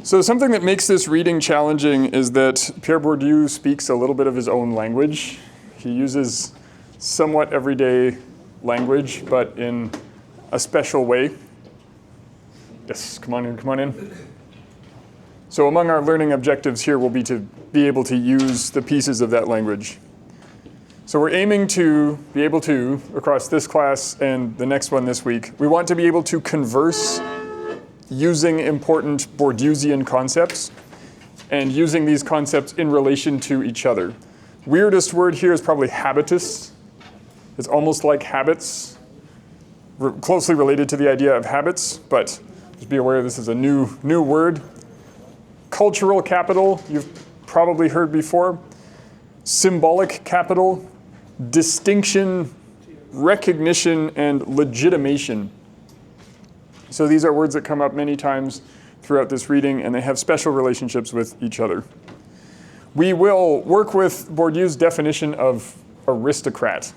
So something that makes this reading challenging is that Pierre Bourdieu speaks a little bit of his own language. He uses somewhat everyday language, but in a special way. Yes, come on in, come on in. So among our learning objectives here will be to be able to use the pieces of that language. So we're aiming to be able to, across this class and the next one this week, we want to be able to converse using important Bourdieusian concepts and using these concepts in relation to each other. Weirdest word here is probably habitus. It's almost like habits, closely related to the idea of habits, but just be aware this is a new word. Cultural capital, you've probably heard before. Symbolic capital, distinction, recognition, and legitimation. So these are words that come up many times throughout this reading, and they have special relationships with each other. We will work with Bourdieu's definition of aristocrat.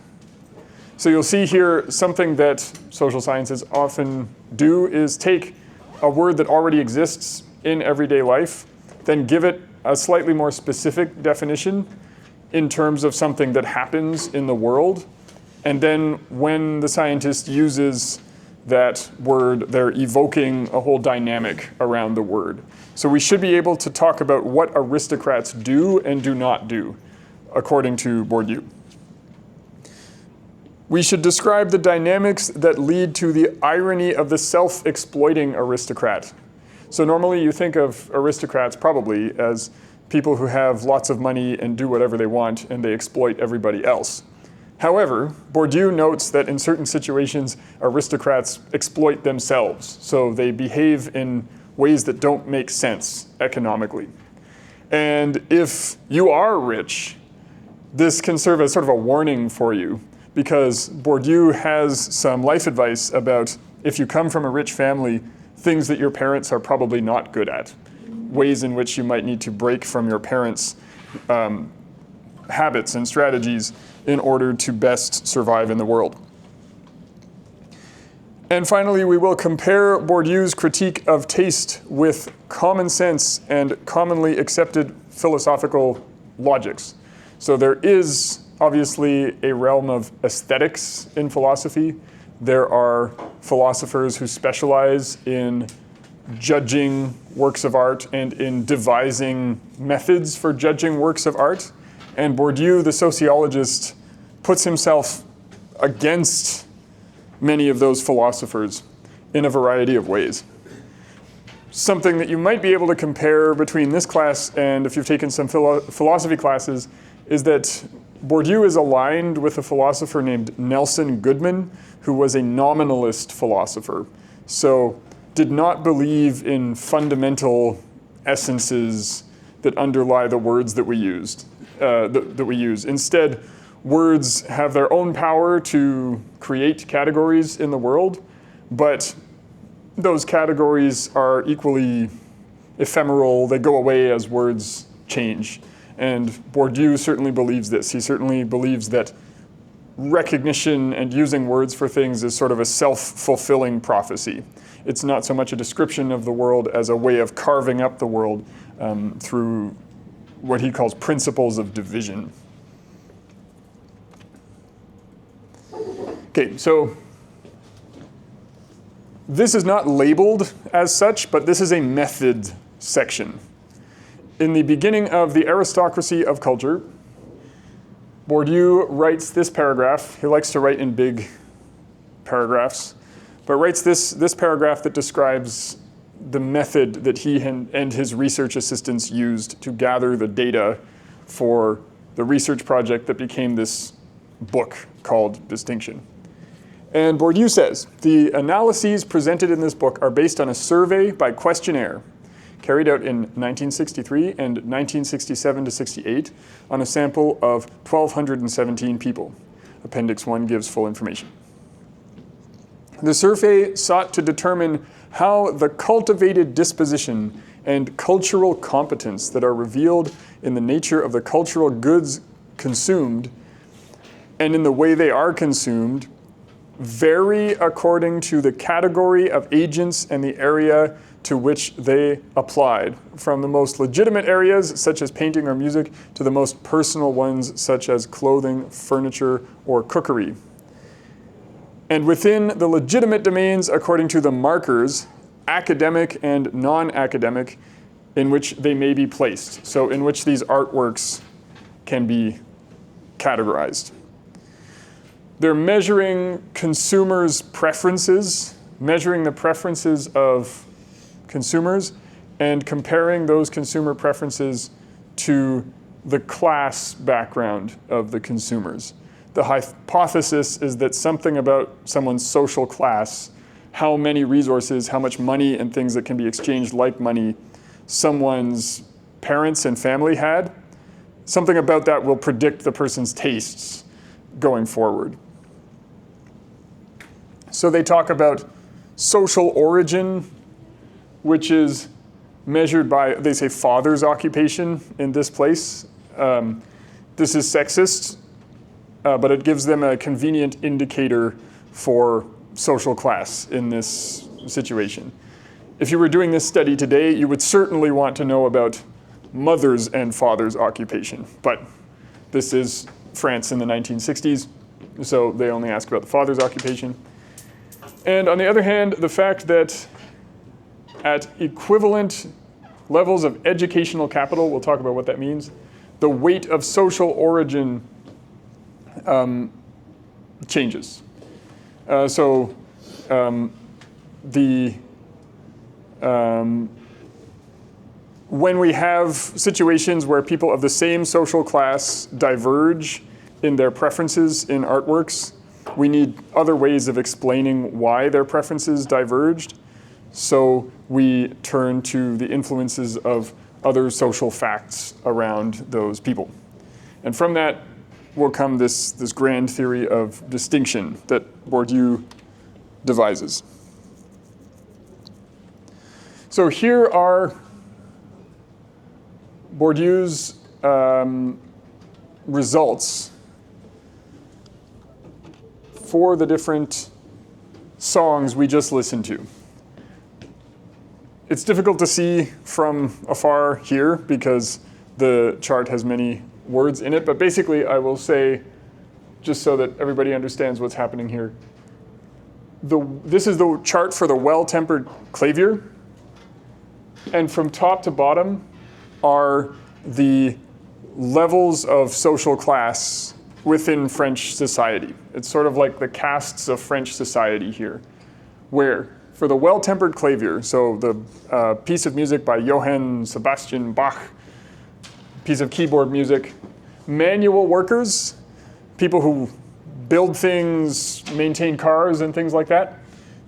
So you'll see here something that social sciences often do is take a word that already exists in everyday life, then give it a slightly more specific definition in terms of something that happens in the world. And then when the scientist uses that word, they're evoking a whole dynamic around the word. So we should be able to talk about what aristocrats do and do not do, according to Bourdieu. We should describe the dynamics that lead to the irony of the self-exploiting aristocrat. So normally you think of aristocrats probably as people who have lots of money and do whatever they want and they exploit everybody else. However, Bourdieu notes that in certain situations, aristocrats exploit themselves. So they behave in ways that don't make sense economically. And if you are rich, this can serve as sort of a warning for you, because Bourdieu has some life advice about if you come from a rich family, things that your parents are probably not good at, ways in which you might need to break from your parents' habits and strategies in order to best survive in the world. And finally, we will compare Bourdieu's critique of taste with common sense and commonly accepted philosophical logics. So there is obviously a realm of aesthetics in philosophy. There are philosophers who specialize in judging works of art and in devising methods for judging works of art. And Bourdieu, the sociologist, puts himself against many of those philosophers in a variety of ways. Something that you might be able to compare between this class and if you've taken some philosophy classes is that Bourdieu is aligned with a philosopher named Nelson Goodman, who was a nominalist philosopher. So did not believe in fundamental essences that underlie the words that we use. Instead, words have their own power to create categories in the world, but those categories are equally ephemeral. They go away as words change. And Bourdieu certainly believes this. He certainly believes that recognition and using words for things is sort of a self-fulfilling prophecy. It's not so much a description of the world as a way of carving up the world through what he calls principles of division. Okay, so this is not labeled as such, but this is a method section. In the beginning of The Aristocracy of Culture, Bourdieu writes this paragraph. He likes to write in big paragraphs, but writes this paragraph that describes the method that he and his research assistants used to gather the data for the research project that became this book called Distinction. And Bourdieu says, the analyses presented in this book are based on a survey by questionnaire carried out in 1963 and 1967 to 68 on a sample of 1,217 people. Appendix 1 gives full information. The survey sought to determine how the cultivated disposition and cultural competence that are revealed in the nature of the cultural goods consumed and in the way they are consumed vary according to the category of agents and the area to which they applied, from the most legitimate areas, such as painting or music, to the most personal ones, such as clothing, furniture, or cookery. And within the legitimate domains, according to the markers, academic and non-academic, in which they may be placed, so in which these artworks can be categorized. They're measuring consumers' preferences, measuring the preferences of consumers, and comparing those consumer preferences to the class background of the consumers. The hypothesis is that something about someone's social class, how many resources, how much money and things that can be exchanged like money someone's parents and family had, something about that will predict the person's tastes going forward. So they talk about social origin, which is measured by, they say, father's occupation in this place. This is sexist, but it gives them a convenient indicator for social class in this situation. If you were doing this study today, you would certainly want to know about mother's and father's occupation, but this is France in the 1960s, so they only ask about the father's occupation. And on the other hand, the fact that at equivalent levels of educational capital, we'll talk about what that means, the weight of social origin changes. When we have situations where people of the same social class diverge in their preferences in artworks, we need other ways of explaining why their preferences diverged. So we turn to the influences of other social facts around those people. And from that will come this grand theory of distinction that Bourdieu devises. So here are Bourdieu's results for the different songs we just listened to. It's difficult to see from afar here because the chart has many words in it, but basically I will say, just so that everybody understands what's happening here, this is the chart for the well-tempered clavier, and from top to bottom are the levels of social class within French society. It's sort of like the castes of French society here, where for the well-tempered clavier, so the piece of music by Johann Sebastian Bach, piece of keyboard music, manual workers, people who build things, maintain cars and things like that,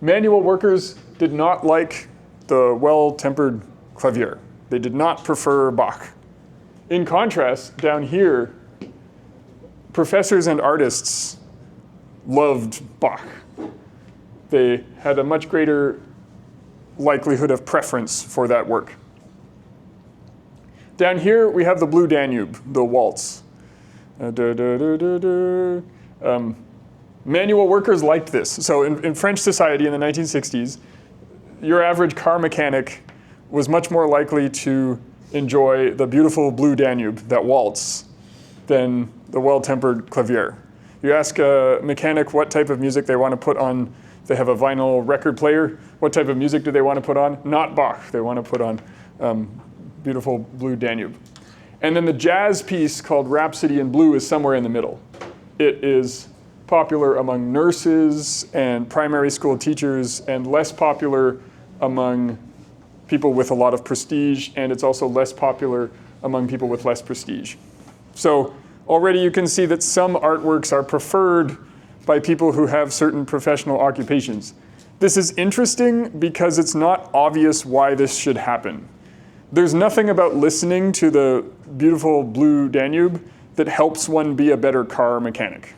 manual workers did not like the well-tempered clavier. They did not prefer Bach. In contrast, down here, professors and artists loved Bach. They had a much greater likelihood of preference for that work. Down here, we have the Blue Danube, the waltz. Manual workers liked this. So in French society in the 1960s, your average car mechanic was much more likely to enjoy the beautiful Blue Danube, that waltz, than the well-tempered clavier. You ask a mechanic what type of music they want to put on. They have a vinyl record player. What type of music do they want to put on? Not Bach. They want to put on beautiful Blue Danube. And then the jazz piece called Rhapsody in Blue is somewhere in the middle. It is popular among nurses and primary school teachers and less popular among people with a lot of prestige, and it's also less popular among people with less prestige. So already you can see that some artworks are preferred by people who have certain professional occupations. This is interesting because it's not obvious why this should happen. There's nothing about listening to the beautiful Blue Danube that helps one be a better car mechanic.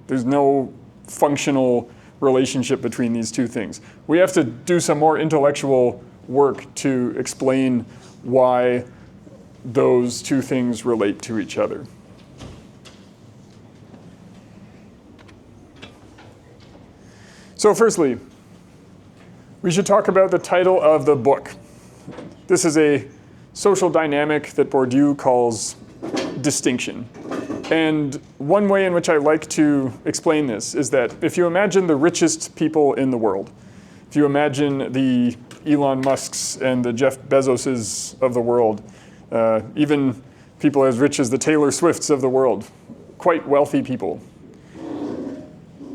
There's no functional relationship between these two things. We have to do some more intellectual work to explain why those two things relate to each other. So firstly, we should talk about the title of the book. this is a social dynamic that Bourdieu calls distinction. And one way in which I like to explain this is that if you imagine the richest people in the world, if you imagine the Elon Musks and the Jeff Bezoses of the world, even people as rich as the Taylor Swifts of the world, quite wealthy people,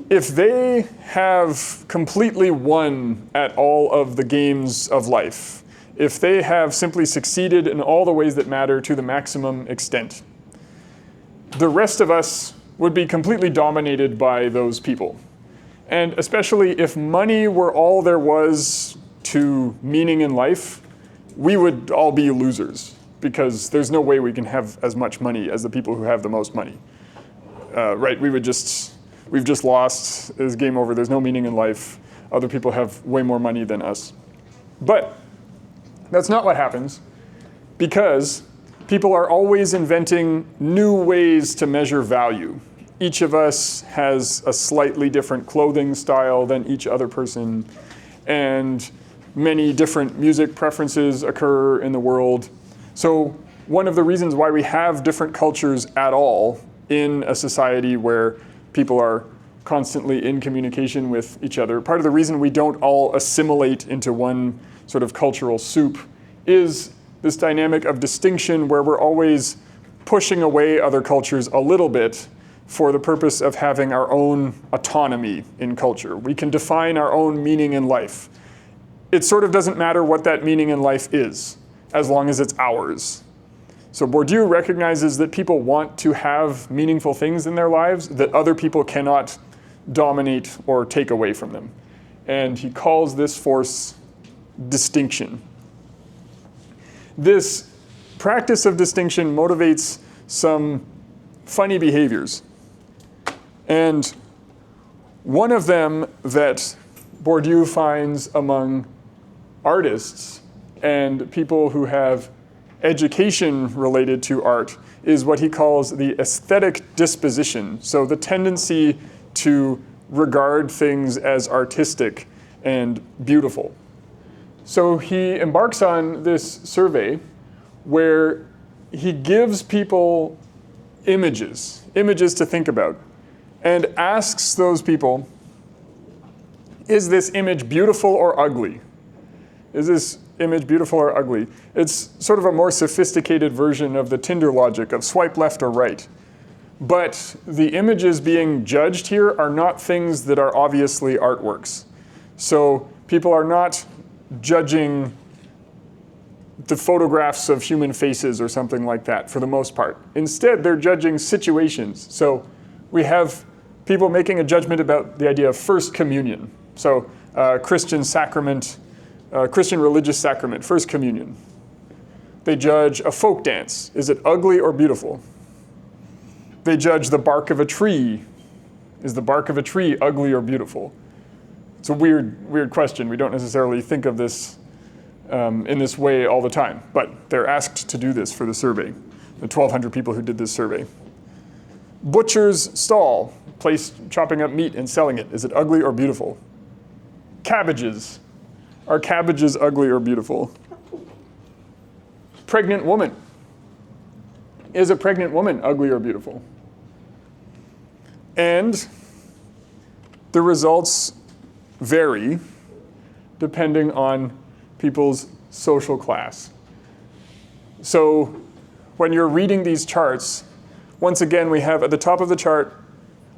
if they have completely won at all of the games of life, if they have simply succeeded in all the ways that matter to the maximum extent, the rest of us would be completely dominated by those people. And especially if money were all there was to meaning in life, we would all be losers, because there's no way we can have as much money as the people who have the most money. Right, we've just lost, it's game over, there's no meaning in life, other people have way more money than us. But that's not what happens, because people are always inventing new ways to measure value. Each of us has a slightly different clothing style than each other person, and many different music preferences occur in the world. So one of the reasons why we have different cultures at all in a society where people are constantly in communication with each other, part of the reason we don't all assimilate into one sort of cultural soup is this dynamic of distinction where we're always pushing away other cultures a little bit for the purpose of having our own autonomy in culture. We can define our own meaning in life. It sort of doesn't matter what that meaning in life is, as long as it's ours. So Bourdieu recognizes that people want to have meaningful things in their lives that other people cannot dominate or take away from them. And he calls this force distinction. This practice of distinction motivates some funny behaviors. And one of them that Bourdieu finds among artists and people who have education related to art is what he calls the aesthetic disposition. So the tendency to regard things as artistic and beautiful. So he embarks on this survey where he gives people images to think about, and asks those people, is this image beautiful or ugly? Is this image beautiful or ugly? It's sort of a more sophisticated version of the Tinder logic of swipe left or right. But the images being judged here are not things that are obviously artworks. So people are not judging the photographs of human faces or something like that for the most part. Instead, they're judging situations. So we have people making a judgment about the idea of First Communion. So Christian sacrament, Christian religious sacrament, First Communion. They judge a folk dance. Is it ugly or beautiful? They judge the bark of a tree. Is the bark of a tree ugly or beautiful? It's a weird question. We don't necessarily think of this in this way all the time, but they're asked to do this for the survey, the 1,200 people who did this survey. Butcher's stall, place chopping up meat and selling it. Is it ugly or beautiful? Cabbages. Are cabbages ugly or beautiful? Pregnant woman. Is a pregnant woman ugly or beautiful? And the results vary depending on people's social class. So when you're reading these charts, once again, we have at the top of the chart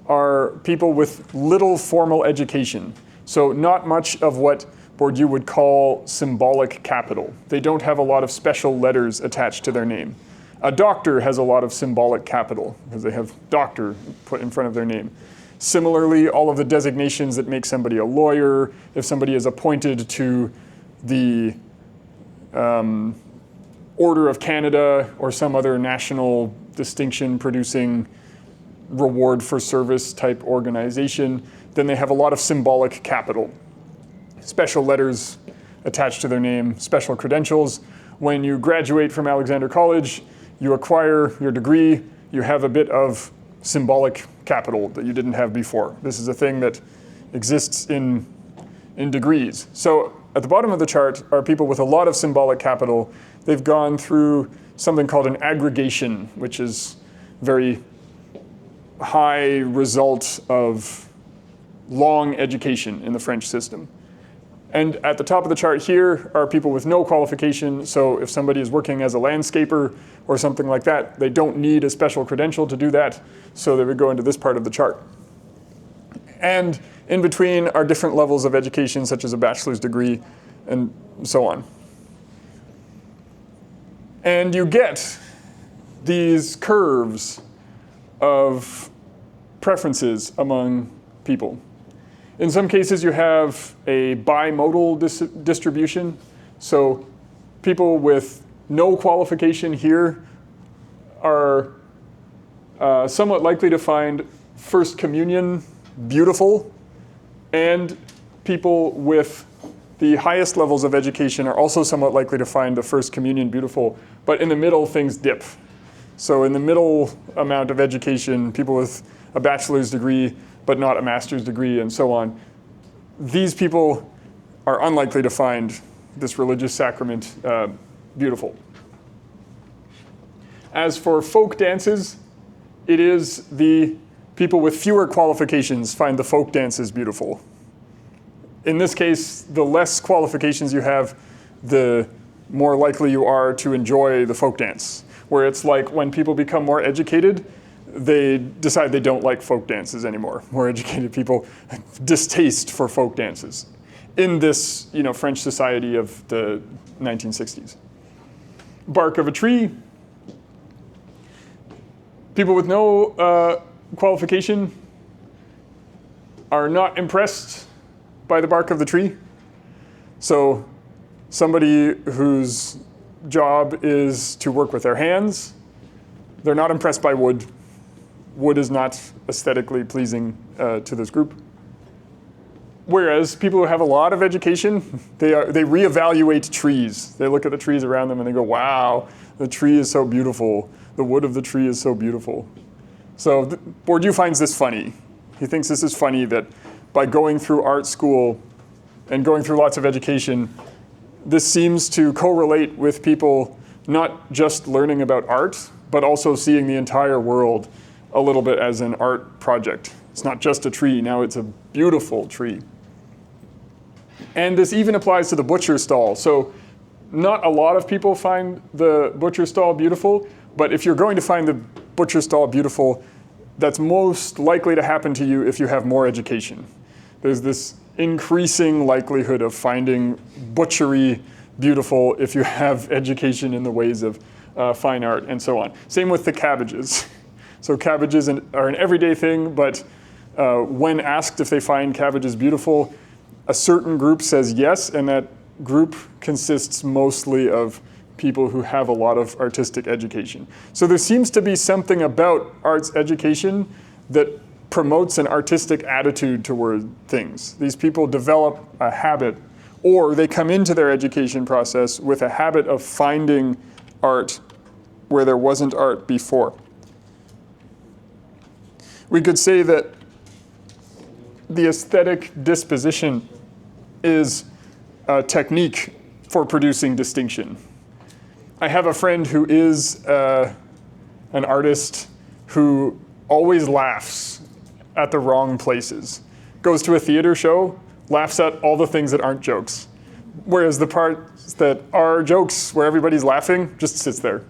are people with little formal education. So not much of what Bourdieu would call symbolic capital. They don't have a lot of special letters attached to their name. A doctor has a lot of symbolic capital because they have doctor put in front of their name. Similarly, all of the designations that make somebody a lawyer, if somebody is appointed to the Order of Canada or some other national distinction-producing reward for service type organization, then they have a lot of symbolic capital. Special letters attached to their name, special credentials. When you graduate from Alexander College, you acquire your degree, you have a bit of symbolic capital that you didn't have before. This is a thing that exists in degrees. So At the bottom of the chart are people with a lot of symbolic capital. They've gone through something called an aggregation, which is very high result of long education in the French system. And at the top of the chart here are people with no qualification. So if somebody is working as a landscaper or something like that, they don't need a special credential to do that. So they would go into this part of the chart. And in between are different levels of education, such as a bachelor's degree and so on. And you get these curves of preferences among people. In some cases, you have a bimodal distribution. So people with no qualification here are somewhat likely to find First Communion beautiful, and people with the highest levels of education are also somewhat likely to find the First Communion beautiful, but in the middle, things dip. So in the middle amount of education, people with a bachelor's degree, but not a master's degree, and so on, these people are unlikely to find this religious sacrament beautiful. As for folk dances, it is the people with fewer qualifications find the folk dances beautiful. In this case, the less qualifications you have, the more likely you are to enjoy the folk dance. Where it's like when people become more educated, they decide they don't like folk dances anymore. More educated people distaste for folk dances in this, French society of the 1960s. Bark of a tree. People with no qualification are not impressed by the bark of the tree. So somebody whose job is to work with their hands, they're not impressed by wood. Wood is not aesthetically pleasing to this group. Whereas people who have a lot of education, they reevaluate trees. They look at the trees around them and they go, wow, the tree is so beautiful. The wood of the tree is so beautiful. So Bourdieu finds this funny. He thinks this is funny that by going through art school and going through lots of education, this seems to correlate with people not just learning about art, but also seeing the entire world a little bit as an art project. It's not just a tree, now it's a beautiful tree. And this even applies to the butcher stall. So not a lot of people find the butcher stall beautiful, but if you're going to find the butcher stall beautiful, that's most likely to happen to you if you have more education. There's this increasing likelihood of finding butchery beautiful if you have education in the ways of fine art and so on. Same with the cabbages. So cabbages are an everyday thing, but when asked if they find cabbages beautiful, a certain group says yes, and that group consists mostly of people who have a lot of artistic education. So there seems to be something about arts education that promotes an artistic attitude toward things. These people develop a habit, or they come into their education process with a habit of finding art where there wasn't art before. We could say that the aesthetic disposition is a technique for producing distinction. I have a friend who is an artist who always laughs at the wrong places. Goes to a theater show, laughs at all the things that aren't jokes. Whereas the parts that are jokes, where everybody's laughing, just sits there.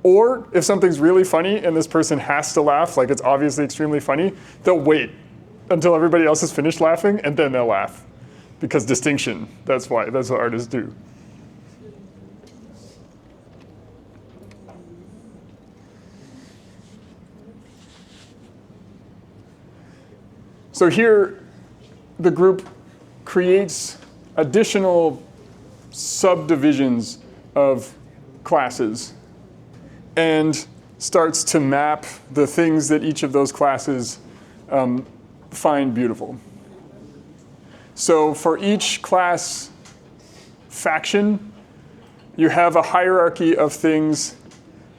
Or if something's really funny and this person has to laugh, like it's obviously extremely funny, they'll wait until everybody else has finished laughing and then they'll laugh. Because distinction, that's what artists do. So here, the group creates additional subdivisions of classes and starts to map the things that each of those classes find beautiful. So for each class faction, you have a hierarchy of things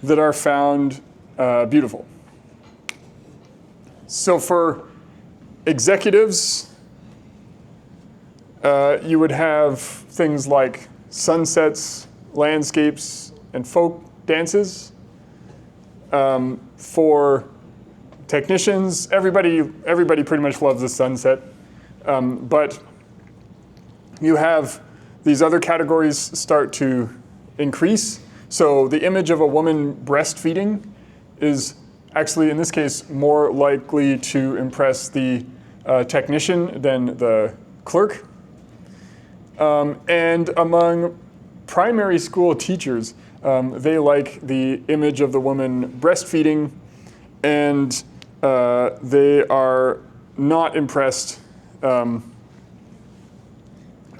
that are found beautiful. So for executives, You would have things like sunsets, landscapes, and folk dances. For technicians, everybody pretty much loves the sunset, but you have these other categories start to increase. So the image of a woman breastfeeding is actually, in this case, more likely to impress the technician than the clerk. And among primary school teachers, they like the image of the woman breastfeeding, and they are not impressed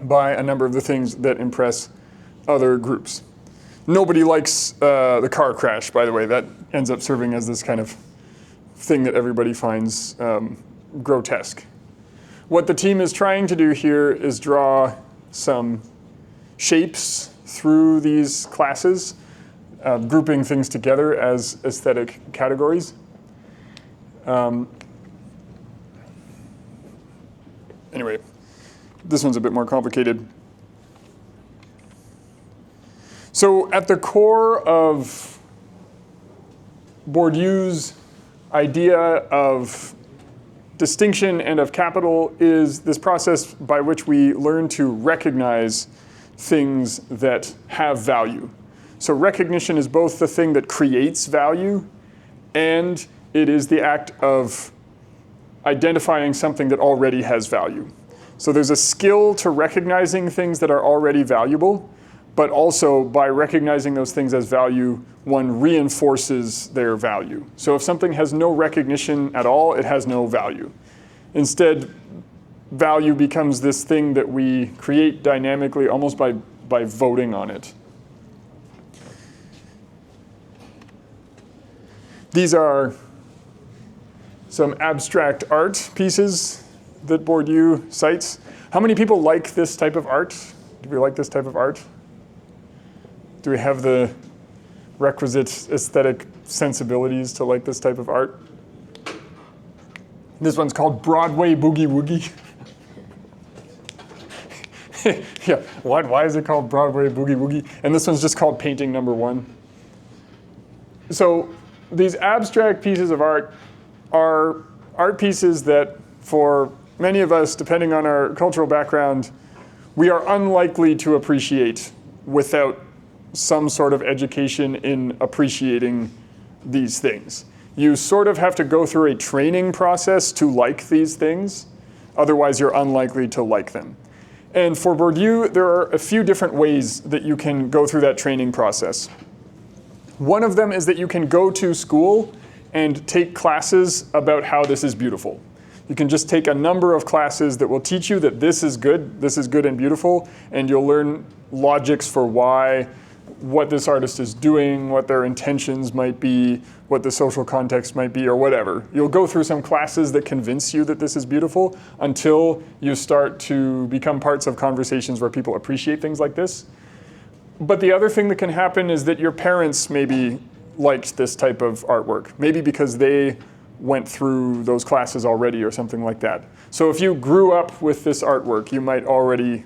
by a number of the things that impress other groups. Nobody likes the car crash, by the way. That ends up serving as this kind of thing that everybody finds grotesque. What the team is trying to do here is draw some shapes through these classes, grouping things together as aesthetic categories. Anyway, this one's a bit more complicated. So at the core of Bourdieu's idea of distinction and of capital is this process by which we learn to recognize things that have value. So recognition is both the thing that creates value, and it is the act of identifying something that already has value. So there's a skill to recognizing things that are already valuable, but also by recognizing those things as value, one reinforces their value. So if something has no recognition at all, it has no value. Instead, value becomes this thing that we create dynamically almost by voting on it. These are some abstract art pieces that Bourdieu cites. How many people like this type of art? Do we like this type of art? Do we have the requisite aesthetic sensibilities to like this type of art? This one's called Broadway Boogie Woogie. Yeah, why is it called Broadway Boogie Woogie? And this one's just called Painting Number 1. So these abstract pieces of art are art pieces that for many of us, depending on our cultural background, we are unlikely to appreciate without some sort of education in appreciating these things. You sort of have to go through a training process to like these things, otherwise you're unlikely to like them. And for Bourdieu, there are a few different ways that you can go through that training process. One of them is that you can go to school and take classes about how this is beautiful. You can just take a number of classes that will teach you that this is good and beautiful, and you'll learn logics for why, what this artist is doing, what their intentions might be, what the social context might be, or whatever. You'll go through some classes that convince you that this is beautiful until you start to become parts of conversations where people appreciate things like this. But the other thing that can happen is that your parents maybe liked this type of artwork, maybe because they went through those classes already or something like that. So if you grew up with this artwork, you might already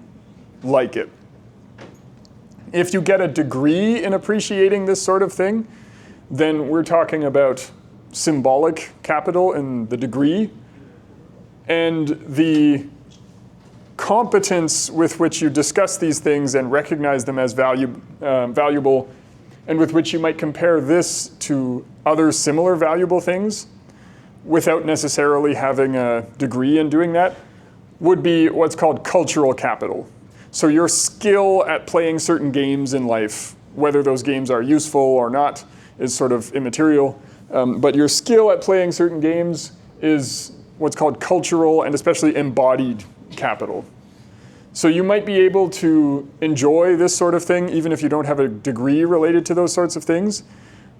like it. If you get a degree in appreciating this sort of thing, then we're talking about symbolic capital in the degree, and the competence with which you discuss these things and recognize them as valuable, and with which you might compare this to other similar valuable things without necessarily having a degree in doing that, would be what's called cultural capital. So your skill at playing certain games in life, whether those games are useful or not, is sort of immaterial. But your skill at playing certain games is what's called cultural and especially embodied capital. So you might be able to enjoy this sort of thing even if you don't have a degree related to those sorts of things.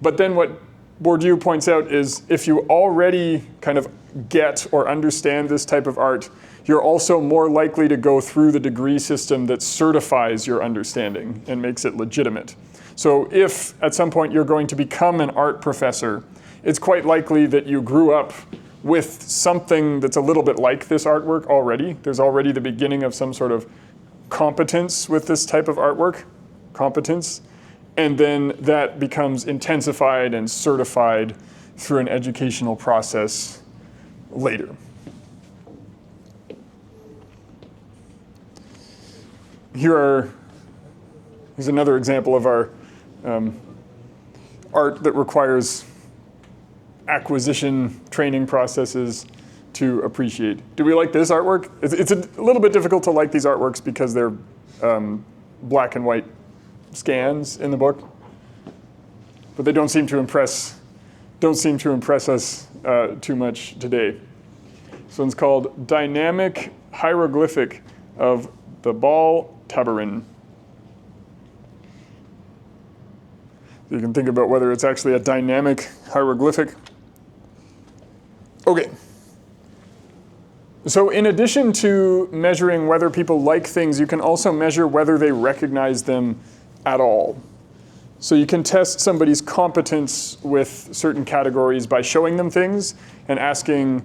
But then what Bourdieu points out is if you already kind of get or understand this type of art, you're also more likely to go through the degree system that certifies your understanding and makes it legitimate. So if at some point you're going to become an art professor, it's quite likely that you grew up with something that's a little bit like this artwork already. There's already the beginning of some sort of competence with this type of artwork, competence, and then that becomes intensified and certified through an educational process later. Here's another example of our art that requires acquisition training processes to appreciate. Do we like this artwork? It's a little bit difficult to like these artworks because they're black and white scans in the book, but they don't seem to impress us too much today. This one's called Dynamic Hieroglyphic of the Bal Tabarin. You can think about whether it's actually a dynamic hieroglyphic. Okay. So in addition to measuring whether people like things, you can also measure whether they recognize them at all. So you can test somebody's competence with certain categories by showing them things and asking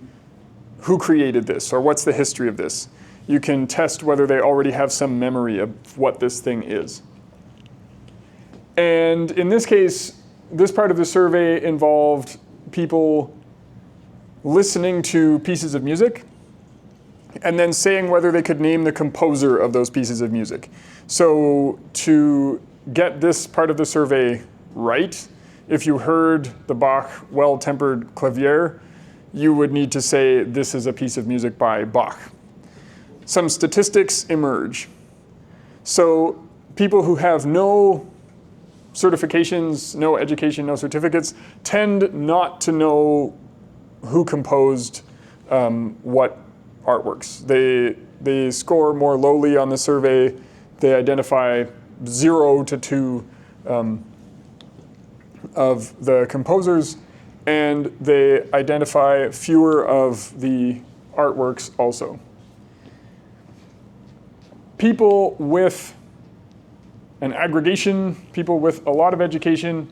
who created this or what's the history of this. You can test whether they already have some memory of what this thing is. And in this case, this part of the survey involved people listening to pieces of music and then saying whether they could name the composer of those pieces of music. So to get this part of the survey right, if you heard the Bach Well-Tempered Clavier, you would need to say this is a piece of music by Bach. Some statistics emerge. So people who have no certifications, no education, no certificates, tend not to know who composed what artworks. They score more lowly on the survey. They identify 0 to 2 of the composers, and they identify fewer of the artworks also. People with an aggregation, people with a lot of education,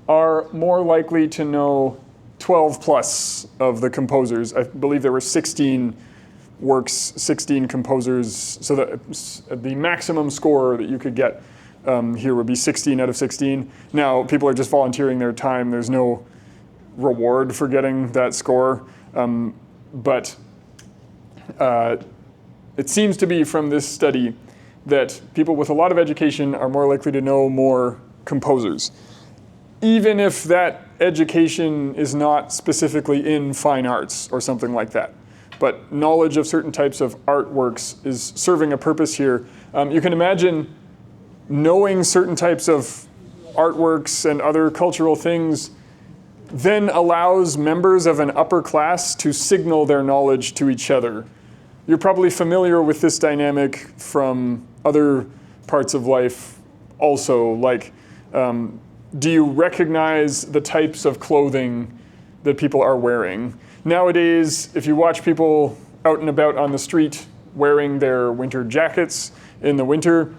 are more likely to know 12 plus of the composers. I believe there were 16 works, 16 composers, so that the maximum score that you could get here would be 16 out of 16. Now, people are just volunteering their time. There's no reward for getting that score, but it seems to be from this study that people with a lot of education are more likely to know more composers, even if that education is not specifically in fine arts or something like that. But knowledge of certain types of artworks is serving a purpose here. You can imagine knowing certain types of artworks and other cultural things then allows members of an upper class to signal their knowledge to each other. You're probably familiar with this dynamic from other parts of life also, like do you recognize the types of clothing that people are wearing? Nowadays, if you watch people out and about on the street wearing their winter jackets in the winter,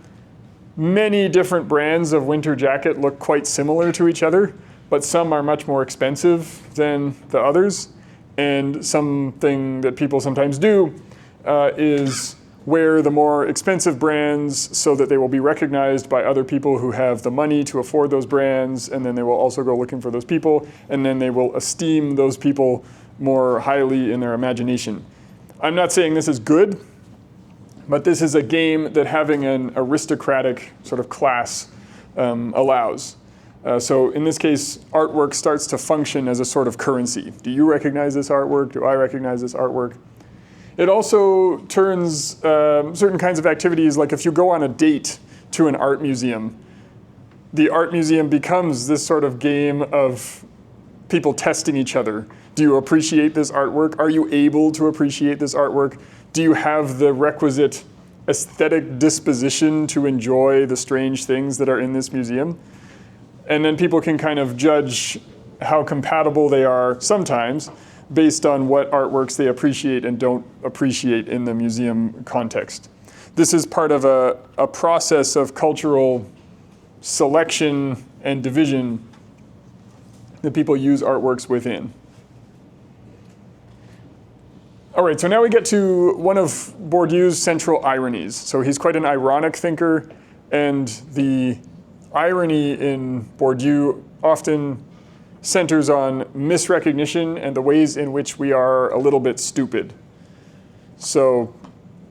many different brands of winter jacket look quite similar to each other, but some are much more expensive than the others. And something that people sometimes do is wear the more expensive brands so that they will be recognized by other people who have the money to afford those brands, and then they will also go looking for those people, and then they will esteem those people more highly in their imagination. I'm not saying this is good, but this is a game that having an aristocratic sort of class allows. So in this case, artwork starts to function as a sort of currency. Do you recognize this artwork? Do I recognize this artwork? It also turns certain kinds of activities, like if you go on a date to an art museum, the art museum becomes this sort of game of people testing each other. Do you appreciate this artwork? Are you able to appreciate this artwork? Do you have the requisite aesthetic disposition to enjoy the strange things that are in this museum? And then people can kind of judge how compatible they are sometimes based on what artworks they appreciate and don't appreciate in the museum context. This is part of a process of cultural selection and division that people use artworks within. All right, so now we get to one of Bourdieu's central ironies. So he's quite an ironic thinker, and the irony in Bourdieu often centers on misrecognition and the ways in which we are a little bit stupid. So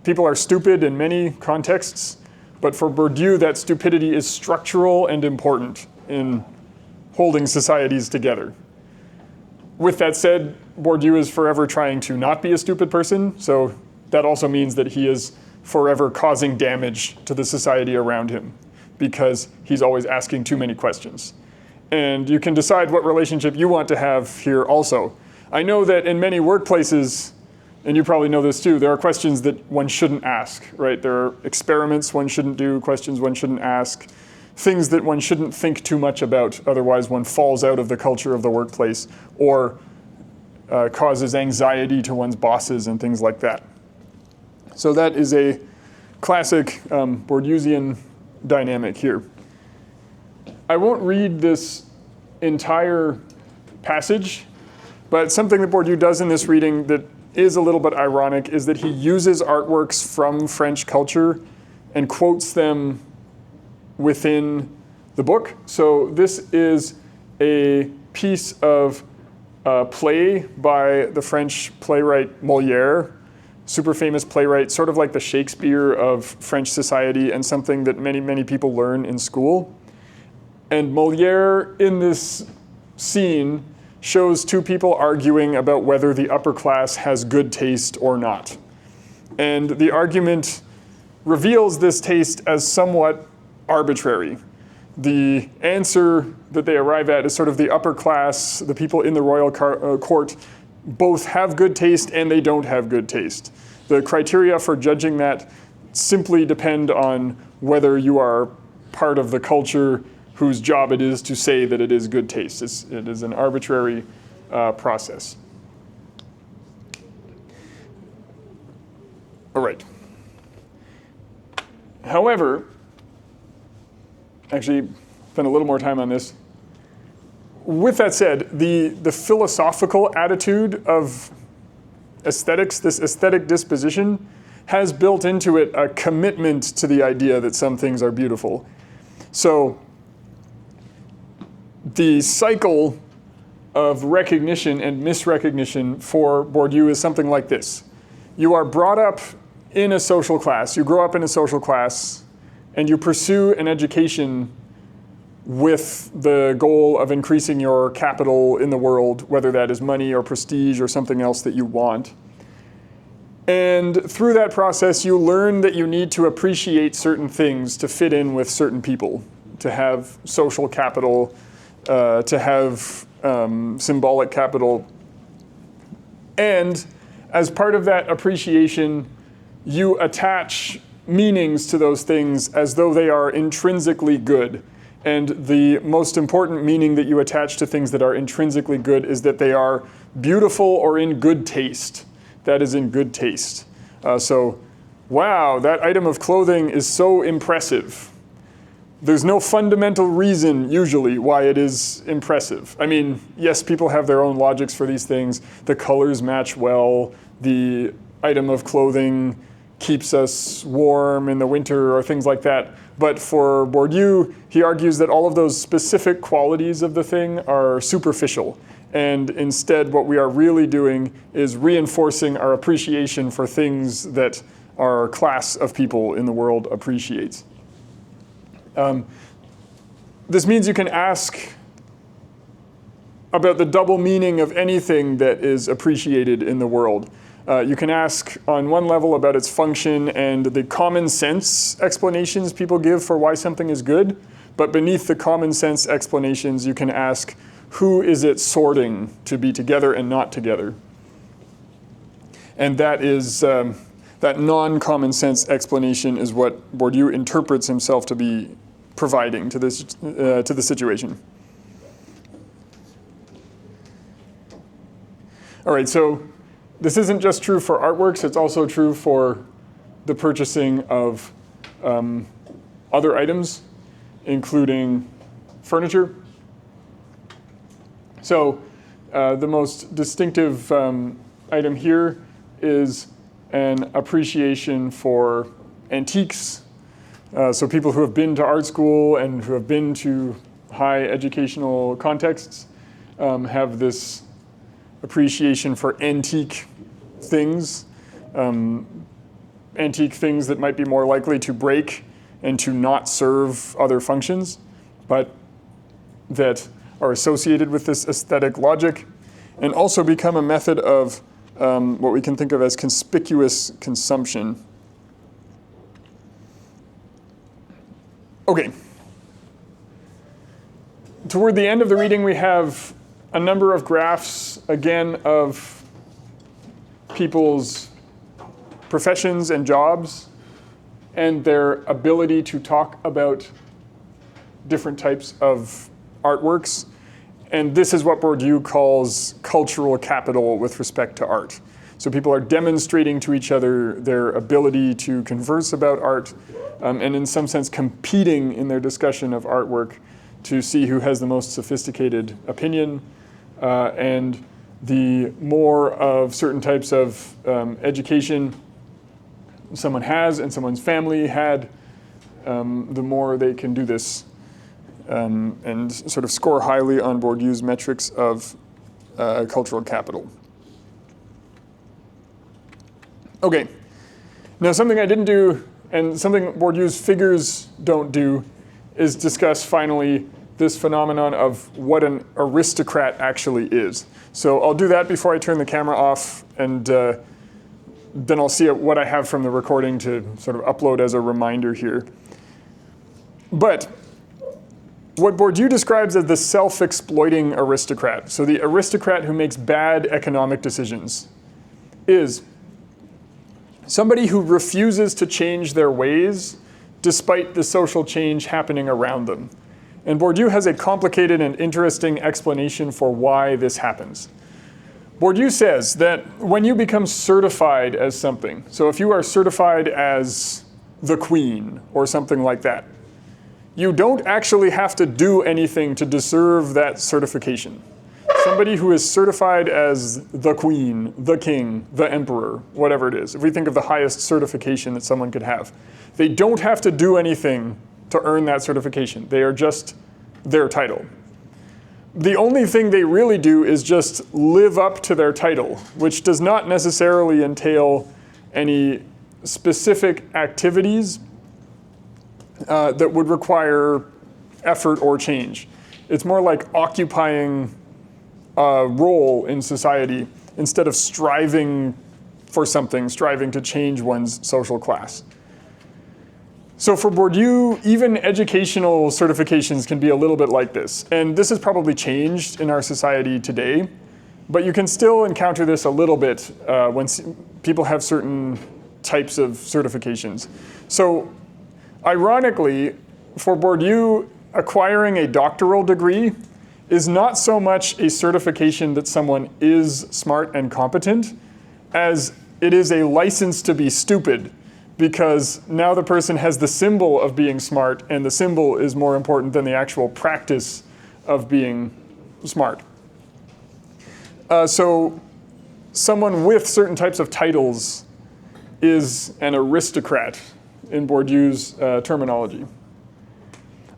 people are stupid in many contexts, but for Bourdieu, that stupidity is structural and important in holding societies together. With that said, Bourdieu is forever trying to not be a stupid person, so that also means that he is forever causing damage to the society around him because he's always asking too many questions. And you can decide what relationship you want to have here also. I know that in many workplaces, and you probably know this too, there are questions that one shouldn't ask, right? There are experiments one shouldn't do, questions one shouldn't ask, things that one shouldn't think too much about, otherwise one falls out of the culture of the workplace, or causes anxiety to one's bosses and things like that. So that is a classic Bourdieusian dynamic here. I won't read this entire passage, but something that Bourdieu does in this reading that is a little bit ironic is that he uses artworks from French culture and quotes them within the book. So this is a piece of play by the French playwright Molière, super famous playwright, sort of like the Shakespeare of French society and something that many, many people learn in school. And Molière, in this scene, shows two people arguing about whether the upper class has good taste or not. And the argument reveals this taste as somewhat arbitrary. The answer that they arrive at is sort of the upper class, the people in the royal court, both have good taste and they don't have good taste. The criteria for judging that simply depend on whether you are part of the culture whose job it is to say that it is good taste. It is an arbitrary process. All right. However, actually spend a little more time on this. With that said, the philosophical attitude of aesthetics, this aesthetic disposition, has built into it a commitment to the idea that some things are beautiful. So the cycle of recognition and misrecognition for Bourdieu is something like this. You are brought up in a social class, you grow up in a social class, and you pursue an education with the goal of increasing your capital in the world, whether that is money or prestige or something else that you want. And through that process, you learn that you need to appreciate certain things to fit in with certain people, to have social capital, to have symbolic capital. And as part of that appreciation, you attach meanings to those things as though they are intrinsically good. And the most important meaning that you attach to things that are intrinsically good is that they are beautiful or in good taste. That is in good taste. So, wow, that item of clothing is so impressive. There's no fundamental reason, usually, why it is impressive. I mean, yes, people have their own logics for these things. The colors match well. The item of clothing keeps us warm in the winter or things like that. But for Bourdieu, he argues that all of those specific qualities of the thing are superficial. And instead, what we are really doing is reinforcing our appreciation for things that our class of people in the world appreciates. This means you can ask about the double meaning of anything that is appreciated in the world. You can ask on one level about its function and the common sense explanations people give for why something is good, but beneath the common sense explanations, you can ask, who is it sorting to be together and not together? And that is, that non-common sense explanation is what Bourdieu interprets himself to be providing to this, to the situation. All right, so this isn't just true for artworks, it's also true for the purchasing of other items, including furniture. So the most distinctive item here is an appreciation for antiques. So people who have been to art school and who have been to high educational contexts have this appreciation for antique things. Antique things that might be more likely to break and to not serve other functions, but that are associated with this aesthetic logic, and also become a method of what we can think of as conspicuous consumption. Okay. Toward the end of the reading, we have a number of graphs, again, of people's professions and jobs and their ability to talk about different types of artworks. And this is what Bourdieu calls cultural capital with respect to art. So people are demonstrating to each other their ability to converse about art, and in some sense competing in their discussion of artwork to see who has the most sophisticated opinion. And the more of certain types of education someone has and someone's family had, the more they can do this and sort of score highly on Bourdieu's metrics of cultural capital. Okay, now something I didn't do, and something Bourdieu's figures don't do, is discuss finally this phenomenon of what an aristocrat actually is. So I'll do that before I turn the camera off, and then I'll see what I have from the recording to sort of upload as a reminder here. But what Bourdieu describes as the self-exploiting aristocrat, so the aristocrat who makes bad economic decisions, is somebody who refuses to change their ways despite the social change happening around them. And Bourdieu has a complicated and interesting explanation for why this happens. Bourdieu says that when you become certified as something, so if you are certified as the queen or something like that, you don't actually have to do anything to deserve that certification. Somebody who is certified as the queen, the king, the emperor, whatever it is, if we think of the highest certification that someone could have, they don't have to do anything to earn that certification. They are just their title. The only thing they really do is just live up to their title, which does not necessarily entail any specific activities that would require effort or change. It's more like occupying a role in society instead of striving for something, striving to change one's social class. So for Bourdieu, even educational certifications can be a little bit like this. And this has probably changed in our society today, but you can still encounter this a little bit when people have certain types of certifications. So ironically, for Bourdieu, acquiring a doctoral degree is not so much a certification that someone is smart and competent as it is a license to be stupid, because now the person has the symbol of being smart, and the symbol is more important than the actual practice of being smart. So someone with certain types of titles is an aristocrat in Bourdieu's terminology.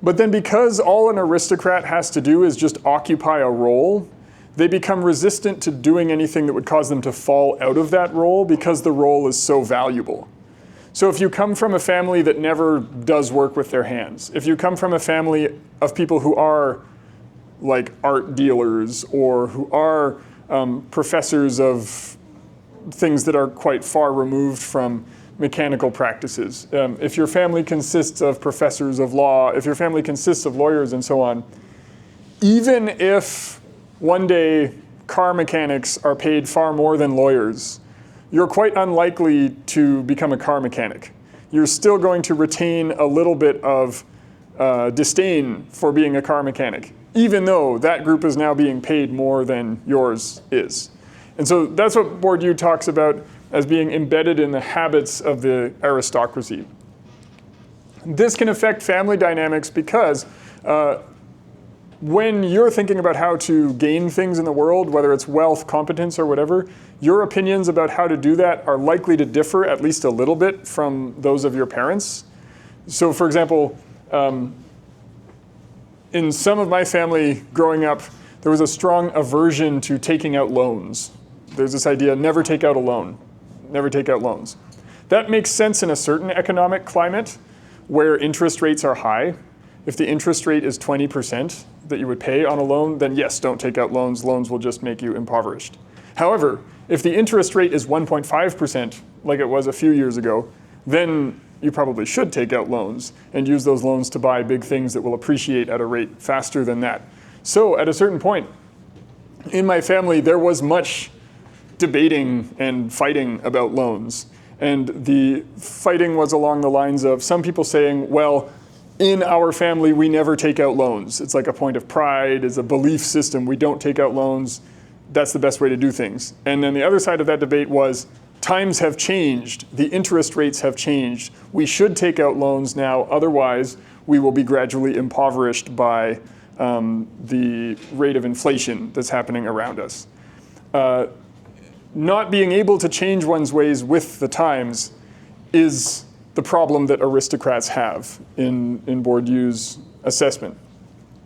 But then because all an aristocrat has to do is just occupy a role, they become resistant to doing anything that would cause them to fall out of that role because the role is so valuable. So if you come from a family that never does work with their hands, if you come from a family of people who are like art dealers or who are professors of things that are quite far removed from mechanical practices, if your family consists of professors of law, if your family consists of lawyers and so on, even if one day car mechanics are paid far more than lawyers, you're quite unlikely to become a car mechanic. You're still going to retain a little bit of disdain for being a car mechanic, even though that group is now being paid more than yours is. And so that's what Bourdieu talks about as being embedded in the habits of the when you're thinking about how to gain things in the world, whether it's wealth, competence, or whatever, your opinions about how to do that are likely to differ at least a little bit from those of your parents. So for example, in some of my family growing up, there was a strong aversion to taking out loans. There's this idea, never take out a loan, never take out loans. That makes sense in a certain economic climate where interest rates are high. If the interest rate is 20% that you would pay on a loan, then yes, don't take out loans. Loans will just make you impoverished. However, if the interest rate is 1.5%, like it was a few years ago, then you probably should take out loans and use those loans to buy big things that will appreciate at a rate faster than that. So at a certain point, in my family, there was much debating and fighting about loans. And the fighting was along the lines of some people saying, well, in our family, we never take out loans. It's like a point of pride, it's a belief system. We don't take out loans. That's the best way to do things. And then the other side of that debate was, times have changed. The interest rates have changed. We should take out loans now. Otherwise, we will be gradually impoverished by the rate of inflation that's happening around us. Not being able to change one's ways with the times is the problem that aristocrats have in Bourdieu's assessment.